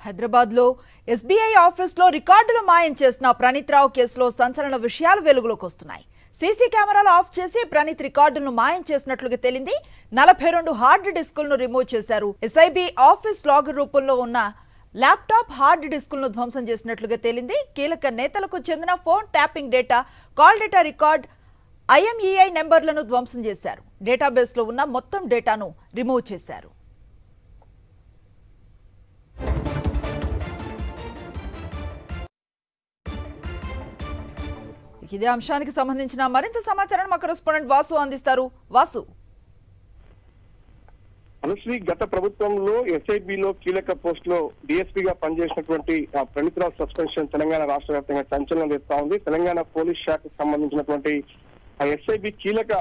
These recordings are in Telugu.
హైదరాబాద్ లో ఎస్బీఐ ఆఫీస్ లో రికార్డులు మాయం చేసిన ప్రణీత్ రావు కేసులో సంచలన విషయాలు వెలుగులోకి వస్తున్నాయి. సీసీ కెమెరాలు ఆఫ్ చేసి ప్రణీత్ రికార్డులను మాయం చేసినట్లుగా తేలింది. 42 హార్డ్ డిస్కులను రిమూవ్ చేశారు. ఎస్ఐబి ఆఫీస్ లాగర్ రూపంలో ఉన్న ల్యాప్టాప్ హార్డ్ డిస్కులను ధ్వంసం చేసినట్లుగా తేలింది. కీలక నేతలకు చెందిన phone tapping data, call data record, IMEI నెంబర్లను ధ్వంసం చేశారు. డేటాబేస్ లో ఉన్న మొత్తం డేటాను రిమూవ్ చేశారు. ఇదే అంశానికి సంబంధించిన మరింత సమాచారం మా కరెస్పాండెంట్ వాసు అందిస్తారు. వాసు, అనుశ్రీ, గత ప్రభుత్వంలో ఎస్ఐబిలో కీలక పోస్ట్ లో డిఎస్పీగా పనిచేసినటువంటి ప్రణీత్ రావు సస్పెన్షన్ తెలంగాణ రాష్ట్ర వ్యాప్తంగా సంచలనం తెస్తా ఉంది. తెలంగాణ పోలీస్ శాఖకు సంబంధించినటువంటి ఎస్ఐబి కీలక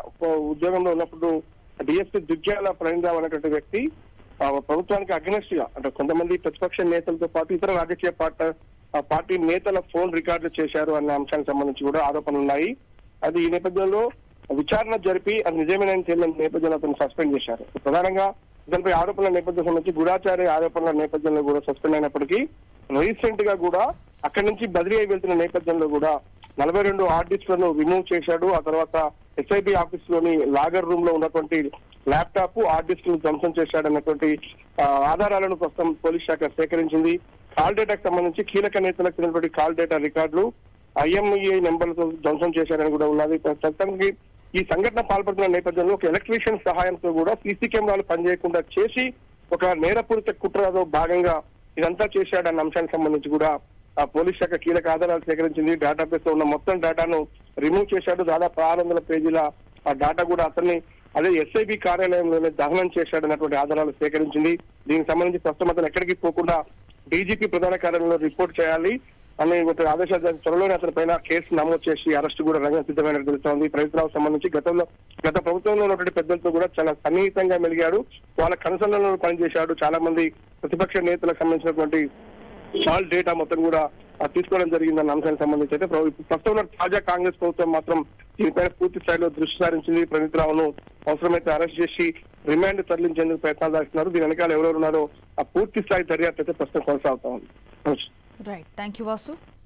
ఉద్యోగంలో ఉన్నప్పుడు డిఎస్పీ దుగ్గ్యాల ప్రణీత్ రావు అనేటువంటి వ్యక్తి ప్రభుత్వానికి అగ్నెస్ట్ గా, అంటే కొంతమంది ప్రతిపక్ష నేతలతో పాటు ఇతర రాజకీయ పార్టీ నేతల ఫోన్ రికార్డులు చేశారు అనే అంశానికి సంబంధించి కూడా ఆరోపణలు ఉన్నాయి. అది ఈ నేపథ్యంలో విచారణ జరిపి అది నిజమేనని తేలిన నేపథ్యంలో అతను సస్పెండ్ చేశారు. ప్రధానంగా దానిపై ఆరోపణల నేపథ్యం సంబంధించి గూఢాచార్య ఆరోపణల నేపథ్యంలో కూడా సస్పెండ్ అయినప్పటికీ రీసెంట్ గా కూడా అక్కడి నుంచి బదిలీ అయి వెళ్తున్న నేపథ్యంలో కూడా 42 హార్డ్ డిస్క్లను రిమూవ్ చేశాడు. ఆ తర్వాత ఎస్ఐబి ఆఫీస్ లోని లాగర్ రూమ్ లో ఉన్నటువంటి ల్యాప్టాప్, హార్డ్ డిస్క్ ను ధ్వంసం చేశాడన్నటువంటి ఆధారాలను ప్రస్తుతం పోలీస్ శాఖ సేకరించింది. కాల్ డేటాకు సంబంధించి కీలక నేతలకు చెందినటువంటి కాల్ డేటా రికార్డులు, IMEI నెంబర్లతో ధ్వంసం చేశారని కూడా ఉన్నది. ప్రస్తుతానికి ఈ సంఘటన పాల్పడుతున్న నేపథ్యంలో ఒక ఎలక్ట్రీషియన్ సహాయంతో కూడా సీసీ కెమెరాలు పనిచేయకుండా చేసి ఒక నేరపూరిత కుట్రలో భాగంగా ఇదంతా చేశాడన్న అంశానికి సంబంధించి కూడా పోలీస్ శాఖ కీలక ఆధారాలు సేకరించింది. డేటాబేస్ లో ఉన్న మొత్తం డేటాను రిమూవ్ చేశాడు. దాదాపు 600 పేజీల ఆ డేటా కూడా అతన్ని అదే ఎస్ఐబి కార్యాలయంలోనే దహనం చేశాడన్నటువంటి ఆధారాలు సేకరించింది. దీనికి సంబంధించి ప్రస్తుతం అతను ఎక్కడికి పోకుండా డీజీపీ ప్రధాన కార్యాలయంలో రిపోర్ట్ చేయాలి అని ఒక ఆదేశాలు త్వరలోనే అతని పైన కేసు నమోదు చేసి అరెస్టు కూడా రంగం సిద్ధమైనట్టు తెలుస్తోంది. ప్రణీత్ రావు సంబంధించి గత ప్రభుత్వంలో ఉన్నటువంటి పెద్దలతో కూడా చాలా సన్నిహితంగా మెలిగాడు. వాళ్ళ కన్సర్న్లలో పనిచేశాడు. చాలా మంది ప్రతిపక్ష నేతలకు సంబంధించినటువంటి కాల్ డేటా మొత్తం కూడా తీసుకోవడం జరిగిందన్న అంశానికి సంబంధించి అయితే ప్రస్తుతం తాజా కాంగ్రెస్ ప్రభుత్వం మాత్రం దీనిపైన పూర్తి స్థాయిలో దృష్టి సారించింది. ప్రణీత్ రావును అవసరమైతే అరెస్ట్ చేసి రిమాండ్ తరలించేందుకు ప్రయత్నాలు చేస్తున్నారు. దీని వెనకాల ఎవరెవరున్నారో ఆ పూర్తి స్థాయి దర్యాప్తు అయితే ప్రస్తుతం కొనసాగుతా ఉంది. Right, thank you Vasu.